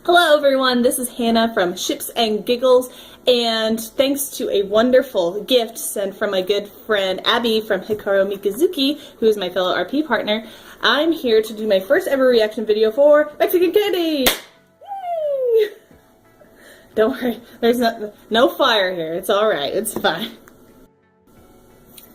Hello everyone, this is Hannah from Ships and Giggles, and thanks to a wonderful gift sent from my good friend Abby from Hikaru Mikazuki, who is my fellow RP partner, I'm here to do my first ever reaction video for Mexican Candies! Yay! Don't worry, there's no fire here, it's alright, it's fine.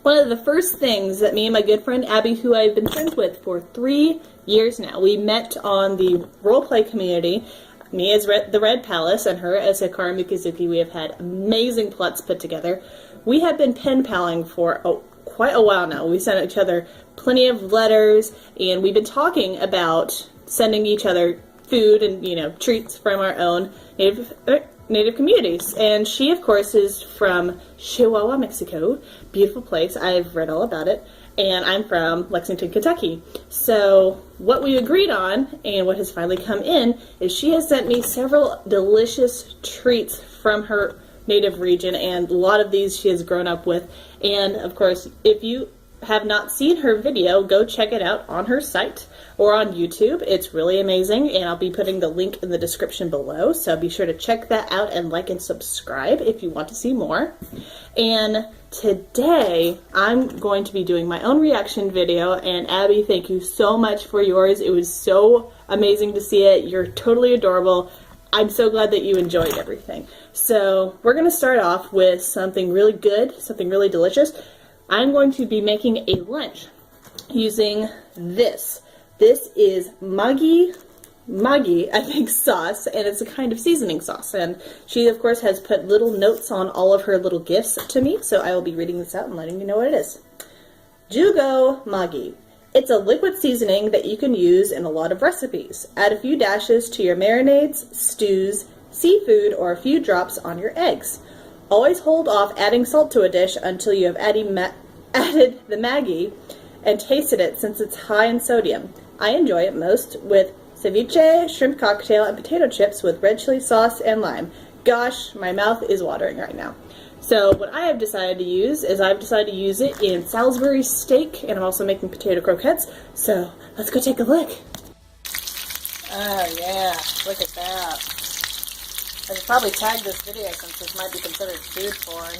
One of the first things that me and my good friend Abby, who I've been friends with for 3 years now, we met on the roleplay community. Me as the Red Palace and her as Hikaru Mikazuki. We have had amazing plots put together. We have been pen paling for quite a while now. We sent each other plenty of letters, and we've been talking about sending each other food and, treats from our own native communities. And she, of course, is from Chihuahua, Mexico. Beautiful place. I've read all about it. And I'm from Lexington, Kentucky. So what we agreed on, and what has finally come in, is she has sent me several delicious treats from her native region, and a lot of these she has grown up with. And of course, if you have not seen her video, go check it out on her site or on YouTube. It's really amazing, and I'll be putting the link in the description below, so be sure to check that out and like and subscribe if you want to see more. And today I'm going to be doing my own reaction video, and Abby, thank you so much for yours. It was so amazing to see it. You're totally adorable. I'm so glad that you enjoyed everything. So we're going to start off with something really good, something really delicious. I'm going to be making a lunch using this. This is Maggi, I think, sauce, and it's a kind of seasoning sauce. And she, of course, has put little notes on all of her little gifts to me, so I will be reading this out and letting you know what it is. Jugo Maggi. It's a liquid seasoning that you can use in a lot of recipes. Add a few dashes to your marinades, stews, seafood, or a few drops on your eggs. Always hold off adding salt to a dish until you have added the Maggi and tasted it, since it's high in sodium. I enjoy it most with ceviche, shrimp cocktail, and potato chips with red chili sauce and lime. Gosh, my mouth is watering right now. So what I have decided to use is I've decided to use it in Salisbury steak, and I'm also making potato croquettes. So let's go take a look. Oh yeah, look at that. I should probably tag this video since this might be considered food porn.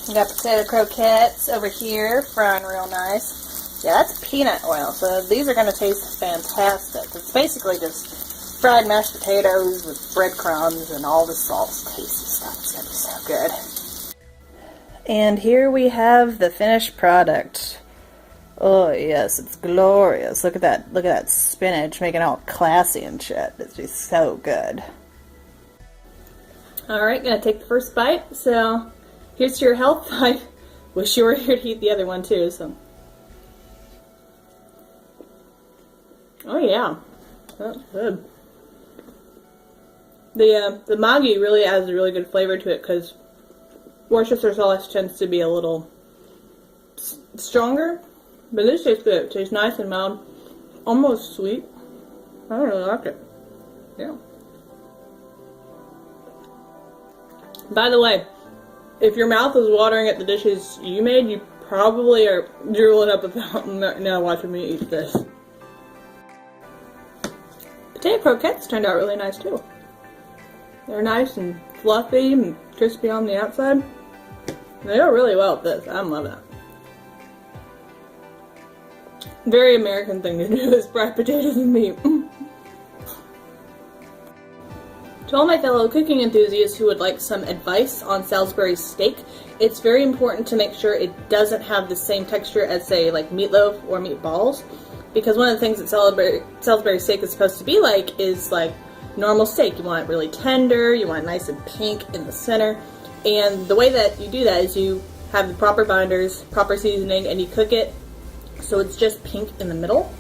We got potato croquettes over here, frying real nice. Yeah, that's peanut oil, so these are going to taste fantastic. It's basically just fried mashed potatoes with breadcrumbs and all the salt, tasty stuff. It's going to be so good. And here we have the finished product. Oh yes, it's glorious. Look at that spinach making it all classy and shit. It's just so good. Alright, gonna take the first bite. So here's to your health. I wish you were here to eat the other one too, so. Oh yeah. That's good. The Maggi really adds a really good flavor to it, because Worcestershire sauce tends to be a little stronger. But this tastes good. It tastes nice and mild. Almost sweet. I really like it. Yeah. By the way, if your mouth is watering at the dishes you made, you probably are drooling up a fountain now watching me eat this. Potato croquettes turned out really nice too. They're nice and fluffy and crispy on the outside. They go really well with this. I'm loving it. Very American thing to do is fry potatoes and meat. To all my fellow cooking enthusiasts who would like some advice on Salisbury steak, it's very important to make sure it doesn't have the same texture as, say, like meatloaf or meatballs, because one of the things that Salisbury steak is supposed to be like is like normal steak. You want it really tender, you want it nice and pink in the center, and the way that you do that is you have the proper binders, proper seasoning, and you cook it so it's just pink in the middle.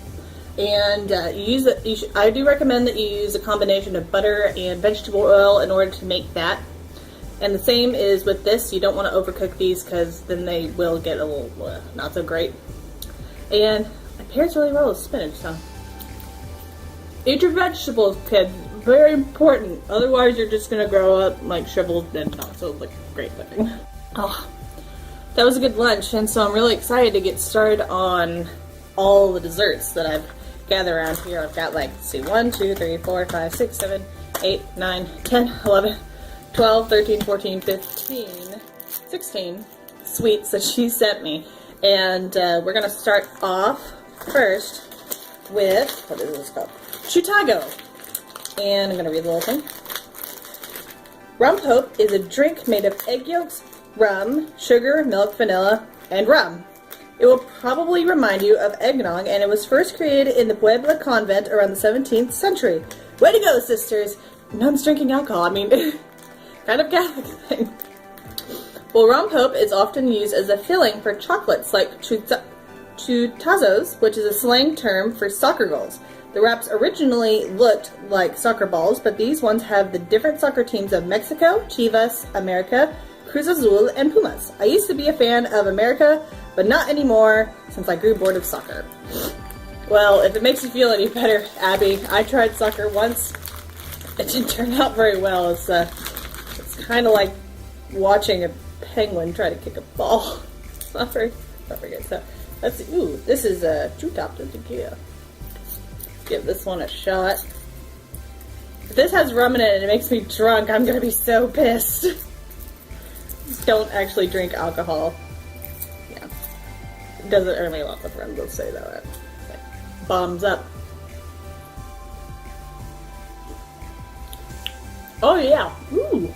And I do recommend that you use a combination of butter and vegetable oil in order to make that. And the same is with this. You don't want to overcook these, because then they will get a little not so great. And it pairs really well with spinach, so. Eat your vegetables, kids. Very important. Otherwise you're just going to grow up like shriveled and not so like great looking. Oh, that was a good lunch, and so I'm really excited to get started on all the desserts that I've gather around here. I've got like, let's see, 1, 2, 3, 4, 5, 6, 7, 8, 9, 10, 11, 12, 13, 14, 15, 16 sweets that she sent me. And we're going to start off first with, what is this called? Chutago. And I'm going to read the little thing. Rum Pope is a drink made of egg yolks, rum, sugar, milk, vanilla, and rum. It will probably remind you of eggnog, and it was first created in the Puebla convent around the 17th century. Way to go, sisters! Nuns drinking alcohol, I mean, kind of Catholic thing. Well, Rum Pope is often used as a filling for chocolates like chutazos, which is a slang term for soccer goals. The wraps originally looked like soccer balls, but these ones have the different soccer teams of Mexico, Chivas, America, Cruz Azul, and Pumas. I used to be a fan of America, but not anymore since I grew bored of soccer. Well, if it makes you feel any better, Abby, I tried soccer once. It didn't turn out very well. It's kind of like watching a penguin try to kick a ball. It's not very good. So, let's see. Ooh, this is a True Top to Tequila. Give this one a shot. If this has rum in it and it makes me drunk, I'm gonna be so pissed. Don't actually drink alcohol. Yeah. It doesn't earn me a lot of rum, let's say that. Okay. Bombs up. Oh yeah. Ooh.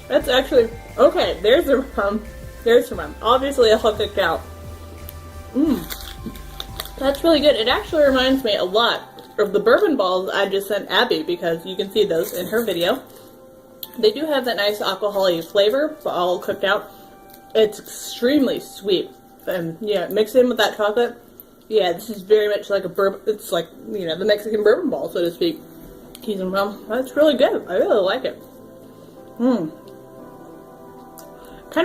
That's actually, okay, there's the rum. There's some rum. Obviously I'll have to count. That's really good. It actually reminds me a lot of the bourbon balls I just sent Abby, because you can see those in her video. They do have that nice alcohol-y flavor, all cooked out. It's extremely sweet. And yeah, mix it in with that chocolate. Yeah, this is very much like a bourbon, it's like, you know, the Mexican bourbon ball, so to speak. Using rum. That's really good. I really like it. Kind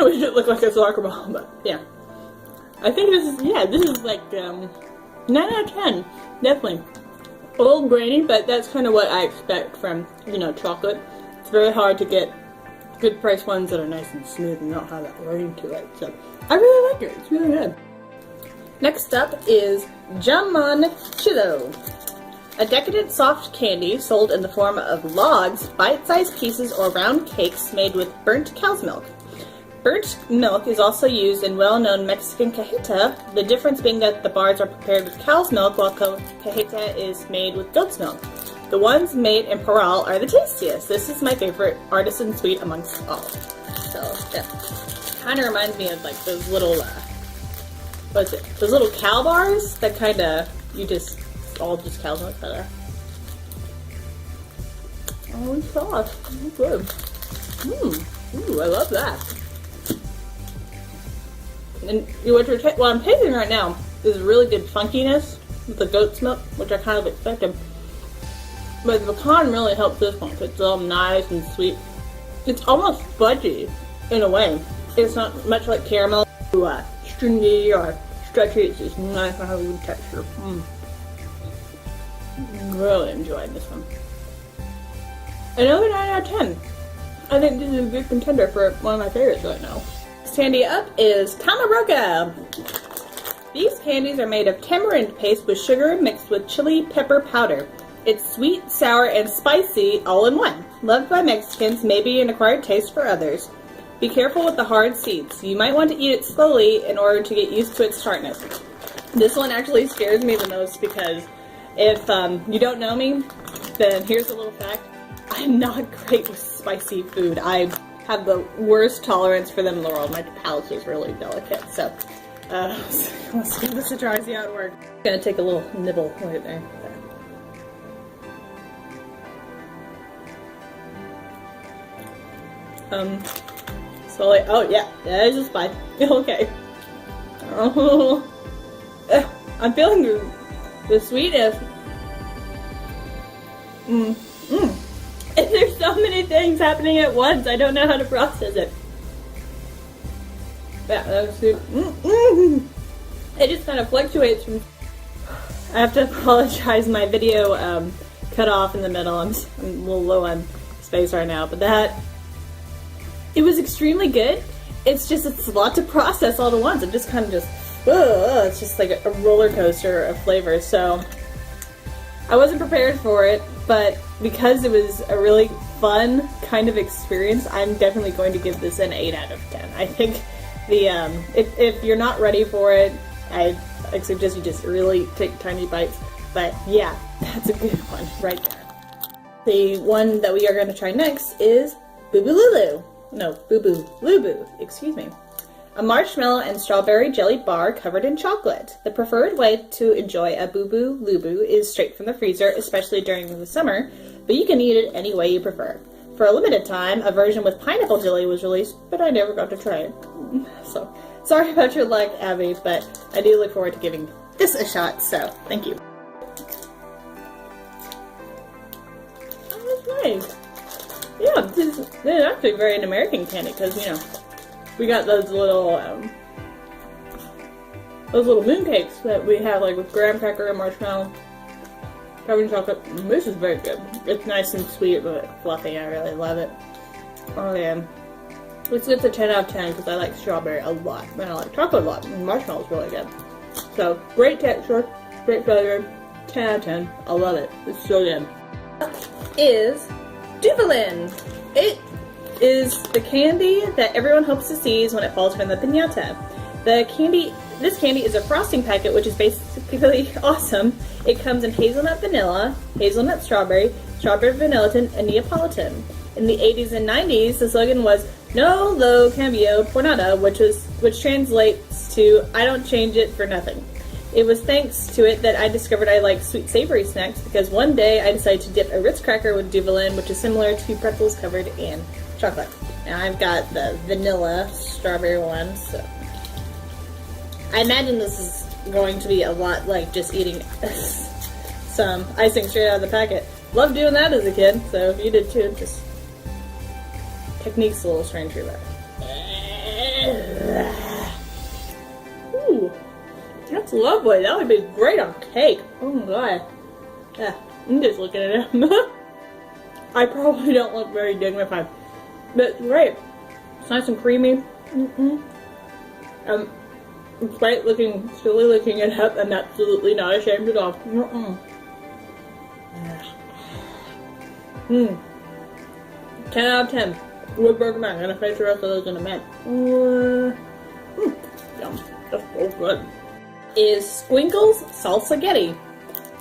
of wish it looked like a soccer ball, but yeah. I think this is, yeah, this is like 9 out of 10. Definitely. A little grainy, but that's kind of what I expect from, you know, chocolate. It's very hard to get good price ones that are nice and smooth and don't have that grain to it. So I really like it. It's really good. Next up is Jamon Chido. A decadent soft candy sold in the form of logs, bite-sized pieces, or round cakes made with burnt cow's milk. Burnt milk is also used in well-known Mexican cajeta, the difference being that the bars are prepared with cow's milk while cajeta is made with goat's milk. The ones made in Parral are the tastiest. This is my favorite artisan sweet amongst all. So, yeah. Kind of reminds me of like those little, what's it? Those little cow bars that kind of, you just, all just cow's milk better. Oh, it's soft. It's good. Ooh, I love that. And what I'm tasting right now is really good funkiness with the goat's milk, which I kind of expected. But the pecan really helps this one because it's all nice and sweet. It's almost fudgy in a way. It's not much like caramel, stringy or stretchy. It's just nice and has a good texture. Really enjoying this one. Another 9 out of 10. I think this is a good contender for one of my favorites right now. Candy up is Tamaroga. These candies are made of tamarind paste with sugar mixed with chili pepper powder. It's sweet, sour, and spicy all in one. Loved by Mexicans, maybe an acquired taste for others. Be careful with the hard seeds. You might want to eat it slowly in order to get used to its tartness. This one actually scares me the most because if you don't know me, then here's a little fact. I'm not great with spicy food. I have the worst tolerance for them in the world. My palate is really delicate, so let's give this a try, see how it works. I'm gonna take a little nibble right there. So like, oh yeah, that is just fine. Okay. Oh, I'm feeling the sweetness. There's so many things happening at once. I don't know how to process it. Yeah, that's super. It just kind of fluctuates from. I have to apologize. My video cut off in the middle. I'm a little low on space right now, but it was extremely good. It's a lot to process all at once. It just kind of it's just like a roller coaster of flavors. So I wasn't prepared for it, but because it was a really fun kind of experience, I'm definitely going to give this an 8 out of 10. I think the if you're not ready for it, I suggest you just really take tiny bites. But yeah, that's a good one right there. The one that we are going to try next is Boo Boo Lulu. No, Boo Boo Lubu, excuse me. A marshmallow and strawberry jelly bar covered in chocolate. The preferred way to enjoy a Boo Boo Lubu is straight from the freezer, especially during the summer, but you can eat it any way you prefer. For a limited time, a version with pineapple jelly was released, but I never got to try it. So, sorry about your luck, Abby, but I do look forward to giving this a shot, so thank you. Oh, that's nice. Yeah, this is actually very an American candy, because, you know, we got those little mooncakes that we have, like, with graham cracker and marshmallow, covered in chocolate. This is very good. It's nice and sweet, but fluffy. I really love it. Oh, yeah. It's a 10 out of 10, because I like strawberry a lot, and I like chocolate a lot, and marshmallow is really good. So, great texture, great flavor, 10 out of 10. I love it. It's so good. Is Duvalin. It is the candy that everyone hopes to seize when it falls from the piñata. This candy is a frosting packet, which is basically awesome. It comes in hazelnut vanilla, hazelnut strawberry, strawberry vanilla, and Neapolitan. In the 80s and 90s, the slogan was "No lo cambio por nada," which translates to "I don't change it for nothing." It was thanks to it that I discovered I like sweet savory snacks, because one day I decided to dip a Ritz cracker with Duvalin, which is similar to pretzels covered in chocolate. And I've got the vanilla strawberry one, so I imagine this is going to be a lot like just eating some icing straight out of the packet. Loved doing that as a kid, so if you did too, just technique's a little strange for that. Ooh. That's lovely. That would be great on cake. Oh my god. Yeah, I'm just looking at it. I probably don't look very dignified, but it's great. It's nice and creamy. It's great looking, silly looking it up, and absolutely not ashamed at all. 10 out of 10. Would recommend. I'm gonna finish the rest of those in a minute. Yum. That's so good. Is Squinkles Salsa-Getty.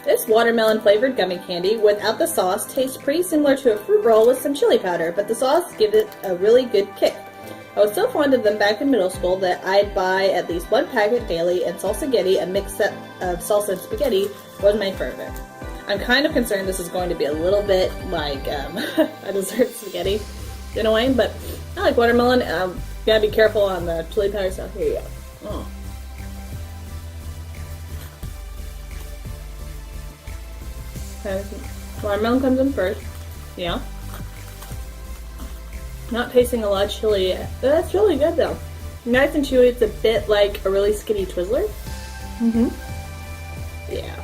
This watermelon flavored gummy candy without the sauce tastes pretty similar to a fruit roll with some chili powder, but the sauce gives it a really good kick. I was so fond of them back in middle school that I'd buy at least one packet daily, and Salsa-Getty, a mix set of salsa and spaghetti, was my favorite. I'm kind of concerned this is going to be a little bit like a dessert spaghetti in a way, but I like watermelon. Gotta be careful on the chili powder stuff. Here you go. Oh. Okay, watermelon comes in first. Yeah. Not tasting a lot of chili yet. That's really good though. Nice and chewy. It's a bit like a really skinny Twizzler. Yeah.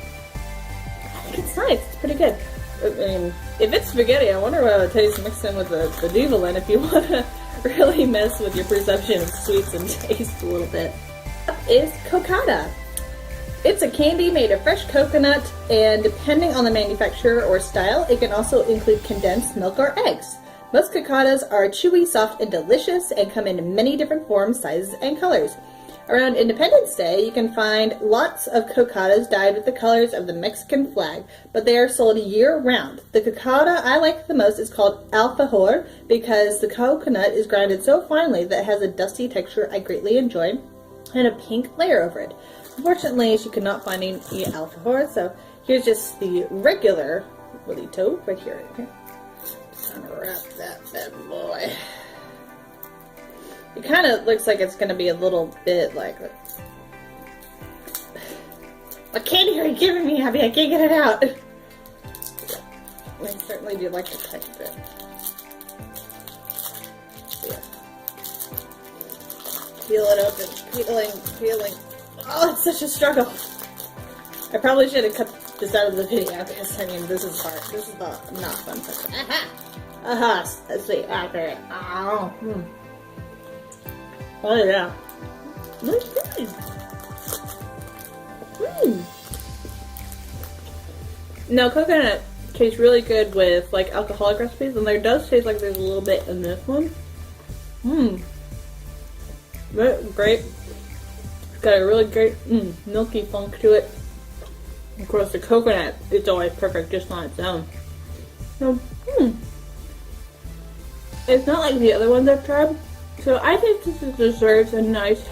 I think it's nice. It's pretty good. I mean, if it's spaghetti, I wonder what it tastes mixed in with the Duvalin if you want to really mess with your perception of sweets and taste a little bit. Is cocada. It's a candy made of fresh coconut, and depending on the manufacturer or style, it can also include condensed milk or eggs. Most cocadas are chewy, soft, and delicious, and come in many different forms, sizes, and colors. Around Independence Day, you can find lots of cocadas dyed with the colors of the Mexican flag, but they are sold year-round. The cocada I like the most is called alfajor, because the coconut is grinded so finely that it has a dusty texture I greatly enjoy, and a pink layer over it. Unfortunately, she could not find any alfajor, so here's just the regular bolito right here. Okay. I'm gonna wrap that bad boy. It kind of looks like it's gonna be a little bit like. What candy are you giving me, Abby? I can't get it out. I certainly do like to touch it. Yeah. Peel it open. Peeling. Oh, it's such a struggle. I probably should have cut this out of the video, because, I mean, this is hard. This is not fun. Aha! Let's see. Okay. Oh. Oh, yeah. That's good. Now, coconut tastes really good with like alcoholic recipes, and there does taste like there's a little bit in this one. Great. It's got a really great milky funk to it. Of course, the coconut is always perfect just on its own. So, it's not like the other ones I've tried. So I think this deserves a nice,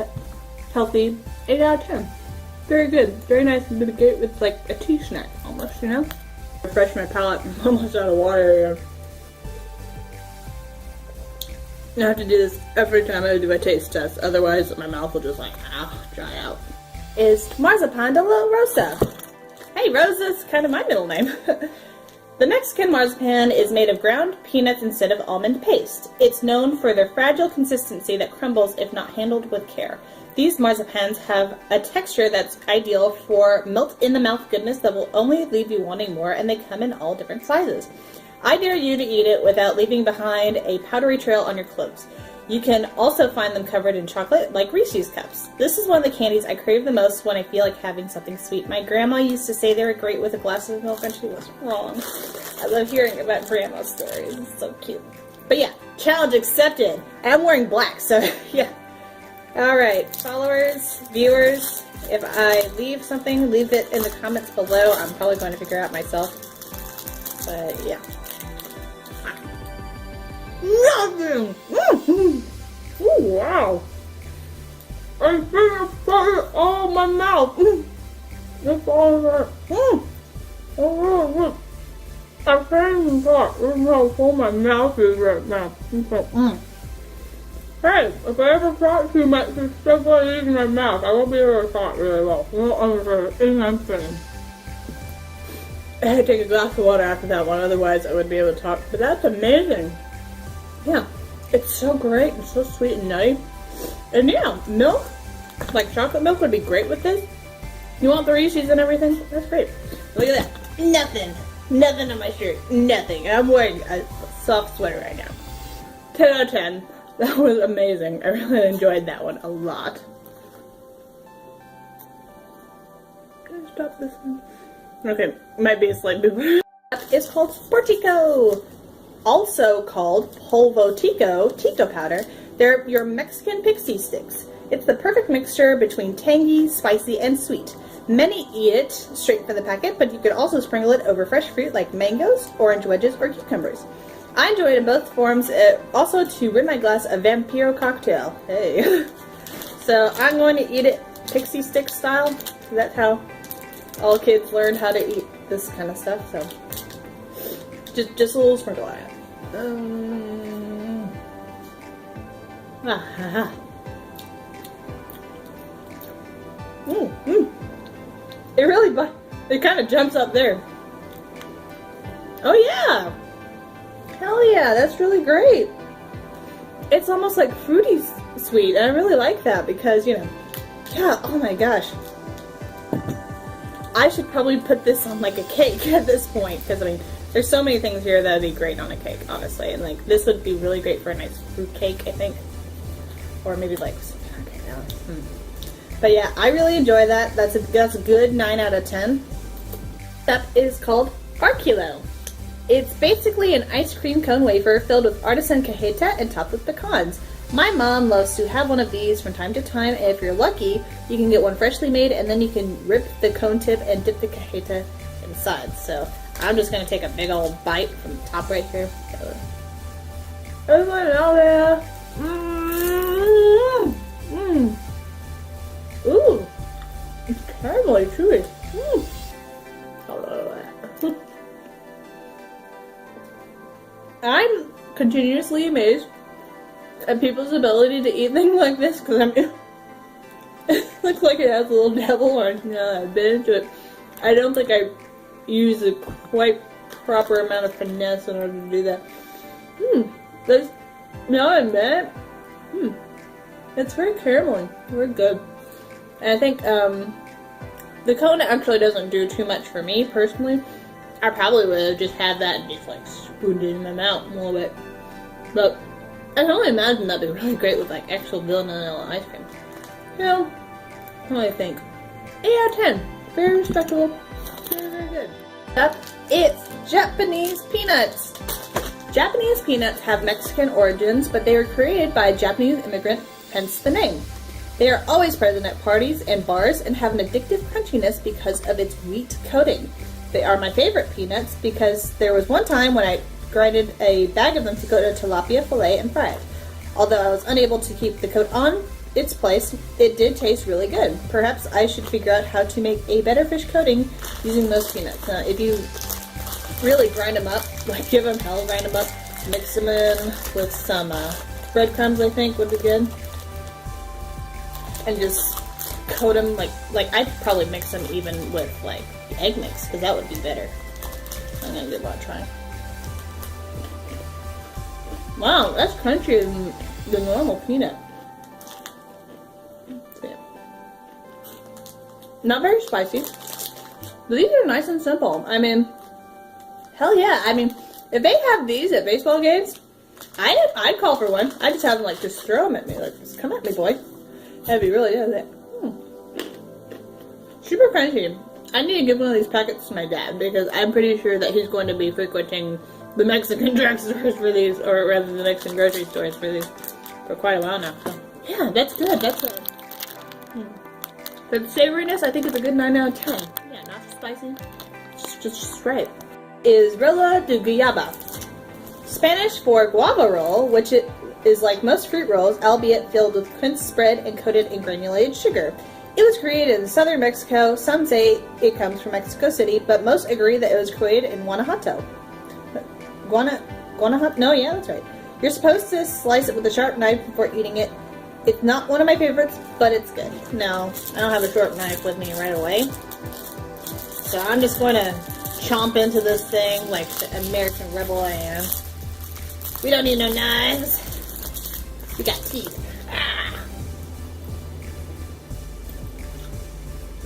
healthy 8 out of 10. Very good. Very nice and good with like a tea snack almost, you know? Refresh my palate. I'm almost out of water again. I have to do this every time I do a taste test, otherwise my mouth will just like, dry out. Is Marzipan de la Rosa. Hey, Rosa's kind of my middle name. The Mexican marzipan is made of ground peanuts instead of almond paste. It's known for their fragile consistency that crumbles if not handled with care. These marzipans have a texture that's ideal for melt-in-the-mouth goodness that will only leave you wanting more, and they come in all different sizes. I dare you to eat it without leaving behind a powdery trail on your clothes. You can also find them covered in chocolate, like Reese's Cups. This is one of the candies I crave the most when I feel like having something sweet. My grandma used to say they were great with a glass of milk, and she was wrong. I love hearing about grandma's stories. It's so cute. But yeah, challenge accepted. I'm wearing black, so yeah. Alright, followers, viewers, if I leave something, leave it in the comments below. I'm probably going to figure out myself. But yeah. Nothing! Oh, wow. I feel it all in my mouth. It's all that. Oh, I can't even talk. Look how full my mouth is right now. Hey, if I ever talk too much, there's stuff I eat in my mouth. I won't be able to talk really well. I won't understand anything I'm saying. I had to take a glass of water after that one, otherwise I wouldn't be able to talk. But that's amazing. Yeah, it's so great and so sweet and nutty. And yeah, milk, like chocolate milk would be great with this. You want the Reese's and everything? That's great. Look at that. Nothing. Nothing on my shirt. Nothing. And I'm wearing a soft sweater right now. 10 out of 10. That was amazing. I really enjoyed that one a lot. Can I stop this one? Okay, might be a slight bit. It's called Sportico. Also called Polvo Tico, Tito powder. They're your Mexican pixie sticks. It's the perfect mixture between tangy, spicy, and sweet. Many eat it straight from the packet, but you could also sprinkle it over fresh fruit like mangoes, orange wedges, or cucumbers. I enjoy it in both forms, also to rid my glass of Vampiro cocktail. Hey. So I'm going to eat it pixie stick style. That's how all kids learn how to eat this kind of stuff, so just a little sprinkle on it. It really, it kind of jumps up there. Oh yeah! Hell yeah, that's really great. It's almost like fruity sweet, and I really like that because, you know, yeah, oh my gosh. I should probably put this on like a cake at this point, because I mean, there's so many things here that would be great on a cake, honestly, and like this would be really great for a nice fruit cake, I think, or maybe like, okay, now. But yeah, I really enjoy that. That's a good 9 out of 10. That is called Farkilo. It's basically an ice cream cone wafer filled with artisan cajeta and topped with pecans. My mom loves to have one of these from time to time, and if you're lucky, you can get one freshly made, and then you can rip the cone tip and dip the cajeta inside. So I'm just gonna take a big old bite from the top right here. Ooh, it's caramelly chewy. I'm continuously amazed at people's ability to eat things like this, because I mean, it looks like it has a little devil horn. Yeah, I've been into it. I don't think I use a quite proper amount of finesse in order to do that. That's, now I admit, it's very caramelly, very good. And I think the cone actually doesn't do too much for me personally. I probably would have just had that and just like spooned it in my mouth a little bit. But I can only imagine that'd be really great with like actual vanilla ice cream. You know, what do I think? 8 out of 10. Very respectable. Very, very good. Up, it's Japanese peanuts. Japanese peanuts have Mexican origins, but they were created by a Japanese immigrant, hence the name. They are always present at parties and bars and have an addictive crunchiness because of its wheat coating. They are my favorite peanuts because there was one time when I grinded a bag of them to go to tilapia fillet and fry it. Although I was unable to keep the coat on its place, it did taste really good. Perhaps I should figure out how to make a better fish coating using those peanuts. Now, if you really grind them up, like give them hell, grind them up, mix them in with some breadcrumbs, I think would be good. And just coat them like I'd probably mix them even with like egg mix, because that would be better. I'm gonna give it a try. Wow, that's crunchier than the normal peanut. Not very spicy. But these are nice and simple. I mean, hell yeah. I mean, if they have these at baseball games, I'd call for one. I'd just have them like just throw them at me. Like, just come at me, boy. That'd be really good. Super crunchy. I need to give one of these packets to my dad because I'm pretty sure that he's going to be frequenting the Mexican drugstores for these, or rather the Mexican grocery stores for these, for quite a while now. So, yeah, that's good. That's good. For the savoriness, I think it's a good 9 out of 10. Yeah, not too spicy. Just right. Is rolla de guayaba. Spanish for guava roll, which it is like most fruit rolls, albeit filled with quince spread and coated in granulated sugar. It was created in southern Mexico. Some say it comes from Mexico City, but most agree that it was created in Guanajuato. Guanajuato? No, yeah, that's right. You're supposed to slice it with a sharp knife before eating it. It's not one of my favorites, but it's good. Now, I don't have a sharp knife with me right away, so I'm just going to chomp into this thing like the American rebel I am. We don't need no knives. We got teeth. Ah.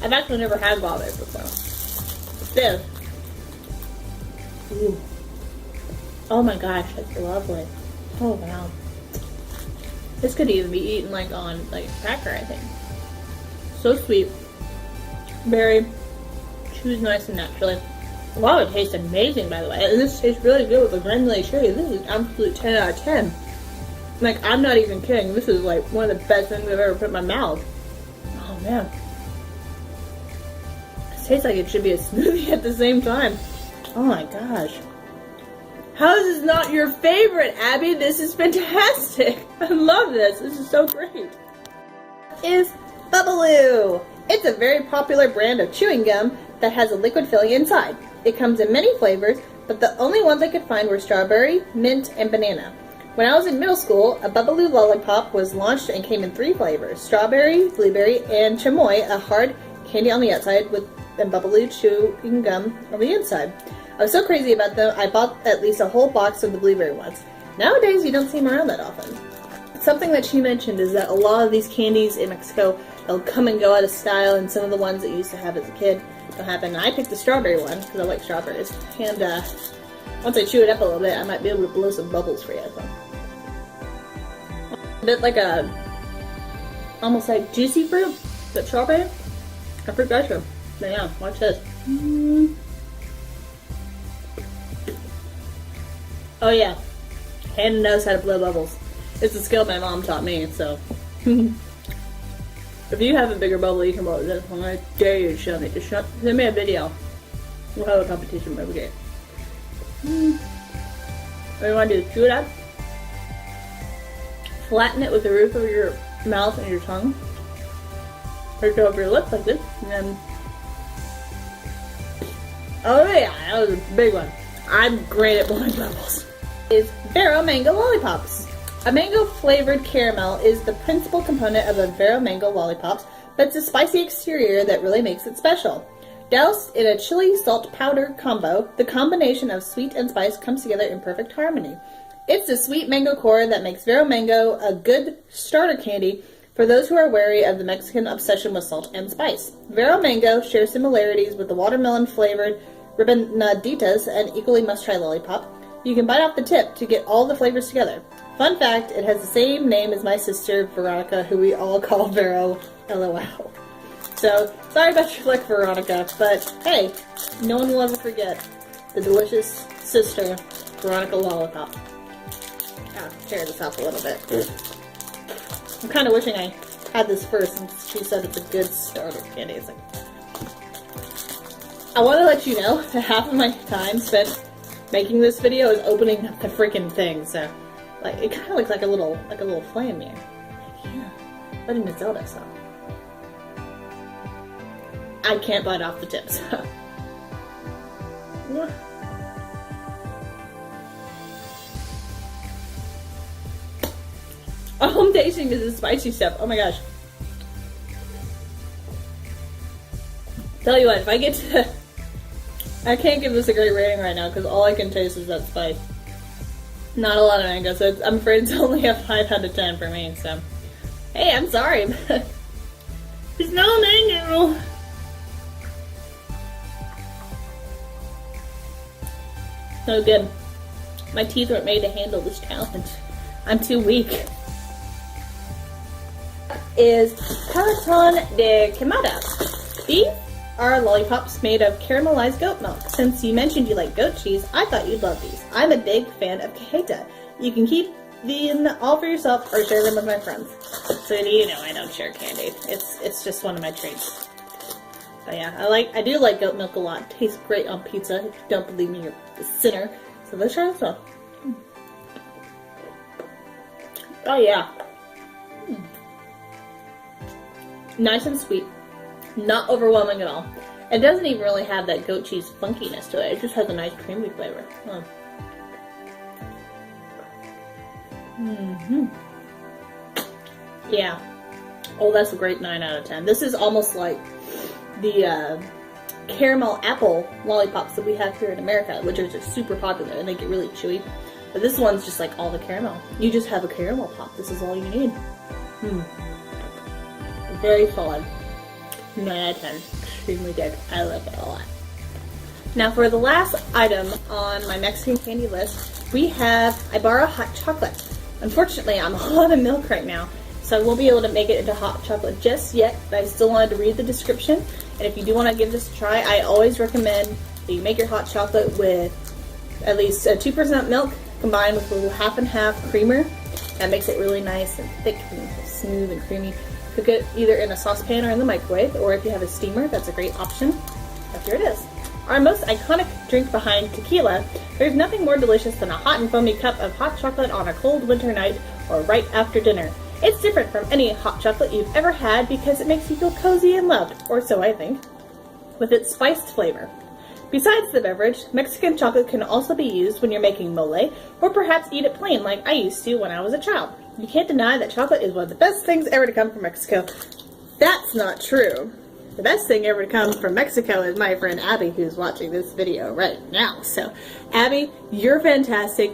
I've actually never had guava before. This. Ooh. Oh my gosh, that's lovely. Oh wow. This could even be eaten like on like a cracker, I think. So sweet. Very chews nice and naturally. Wow, it tastes amazing, by the way. And this tastes really good with the granulated sugar. This is an absolute 10 out of 10. Like, I'm not even kidding. This is like one of the best things I've ever put in my mouth. Oh man. It tastes like it should be a smoothie at the same time. Oh my gosh. How is this not your favorite, Abby? This is fantastic. I love this. This is so great. Is Bubbaloo. It's a very popular brand of chewing gum that has a liquid filling inside. It comes in many flavors, but the only ones I could find were strawberry, mint, and banana. When I was in middle school, a Bubbaloo lollipop was launched and came in 3 flavors: strawberry, blueberry, and chamoy, a hard candy on the outside with and Bubbaloo chewing gum on the inside. I was so crazy about them, I bought at least a whole box of the blueberry ones. Nowadays, you don't see them around that often. Something that she mentioned is that a lot of these candies in Mexico, they'll come and go out of style, and some of the ones that you used to have as a kid don't happen. And I picked the strawberry one because I like strawberries. And once I chew it up a little bit, I might be able to blow some bubbles for you. So. A bit like a, almost like juicy fruit, but strawberry. I fruit ice cream. But yeah, watch this. Oh yeah, Hannah knows how to blow bubbles. It's a skill my mom taught me, so. If you have a bigger bubble you can blow this one, I dare you to show me. Just send me a video. We'll have a competition every day. What you want to do is chew it up. Flatten it with the roof of your mouth and your tongue. Or go over your lips like this, and then. Oh yeah, that was a big one. I'm great at blowing bubbles. Is Vero Mango Lollipops. A mango-flavored caramel is the principal component of a Vero Mango Lollipops, but it's a spicy exterior that really makes it special. Doused in a chili salt powder combo, the combination of sweet and spice comes together in perfect harmony. It's the sweet mango core that makes Vero Mango a good starter candy for those who are wary of the Mexican obsession with salt and spice. Vero Mango shares similarities with the watermelon-flavored Ribanaditas, an equally must-try lollipop. You can bite off the tip to get all the flavors together. Fun fact, it has the same name as my sister, Veronica, who we all call Vero, LOL. So, sorry about your luck, Veronica, but hey, no one will ever forget the delicious sister, Veronica Lollipop. Ah, tear this off a little bit. I'm kind of wishing I had this first, since she said it's a good starter candy. It's like, I want to let you know that half of my time spent making this video is opening up the freaking thing. So, like, it kind of looks like a little flame here. Yeah, Legend of Zelda. So, I can't bite off the tips. I'm tasting this spicy stuff. Oh my gosh. Tell you what, if I get to... I can't give this a great rating right now because all I can taste is that spice. Not a lot of mango, so I'm afraid it's only a 5 out of 10 for me, so... Hey, I'm sorry, but... There's no mango! So good. My teeth weren't made to handle this challenge. I'm too weak. Is Carton de Quemada. These are lollipops made of caramelized goat milk. Since you mentioned you like goat cheese, I thought you'd love these. I'm a big fan of cajeta. You can keep them all for yourself or share them with my friends. So you know I don't share candy. It's just one of my treats. But yeah, I do like goat milk a lot. It tastes great on pizza. If you don't believe me, you're a sinner. So let's try this one. Oh yeah. Nice and sweet. Not overwhelming at all. It doesn't even really have that goat cheese funkiness to it. It just has a nice creamy flavor. Yeah. Oh, that's a great 9 out of 10. This is almost like the caramel apple lollipops that we have here in America, which are just super popular and they get really chewy. But this one's just like all the caramel. You just have a caramel pop. This is all you need. Very solid. 9 out of 10. Extremely good. I love it a lot. Now for the last item on my Mexican candy list, we have Ibarra hot chocolate. Unfortunately, I'm on a milk right now, so I won't be able to make it into hot chocolate just yet, but I still wanted to read the description. And if you do want to give this a try, I always recommend that you make your hot chocolate with at least 2% milk combined with a little half and half creamer. That makes it really nice and thick and smooth and creamy. Cook it either in a saucepan or in the microwave, or if you have a steamer, that's a great option. But here it is. Our most iconic drink behind tequila, there's nothing more delicious than a hot and foamy cup of hot chocolate on a cold winter night or right after dinner. It's different from any hot chocolate you've ever had because it makes you feel cozy and loved, or so I think, with its spiced flavor. Besides the beverage, Mexican chocolate can also be used when you're making mole, or perhaps eat it plain like I used to when I was a child. You can't deny that chocolate is one of the best things ever to come from Mexico. That's not true. The best thing ever to come from Mexico is my friend Abby, who's watching this video right now. So, Abby, you're fantastic.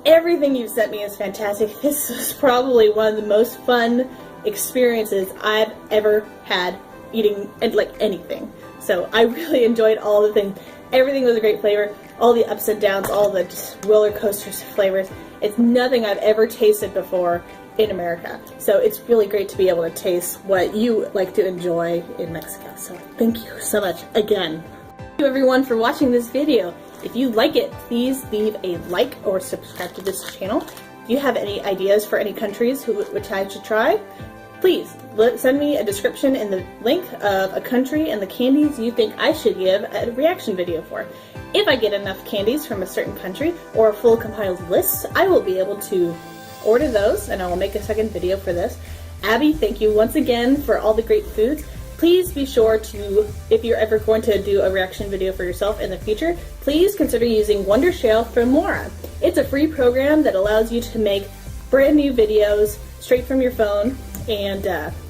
Everything you've sent me is fantastic. This is probably one of the most fun experiences I've ever had eating like anything. So I really enjoyed all the things. Everything was a great flavor. All the ups and downs, all the just roller coasters of flavors. It's nothing I've ever tasted before in America. So it's really great to be able to taste what you like to enjoy in Mexico. So thank you so much again. Thank you everyone for watching this video. If you like it, please leave a like or subscribe to this channel. If you have any ideas for any countries which I should try, please send me a description in the link of a country and the candies you think I should give a reaction video for. If I get enough candies from a certain country or a full compiled list, I will be able to order those and I will make a second video for this. Abby, thank you once again for all the great foods. Please be sure to, if you're ever going to do a reaction video for yourself in the future, please consider using Wondershare Filmora. It's a free program that allows you to make brand new videos straight from your phone and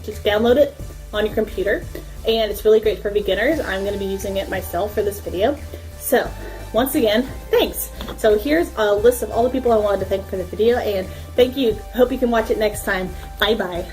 just download it on your computer. And it's really great for beginners. I'm going to be using it myself for this video. So, once again, thanks. So here's a list of all the people I wanted to thank for the video, and thank you. Hope you can watch it next time. Bye-bye.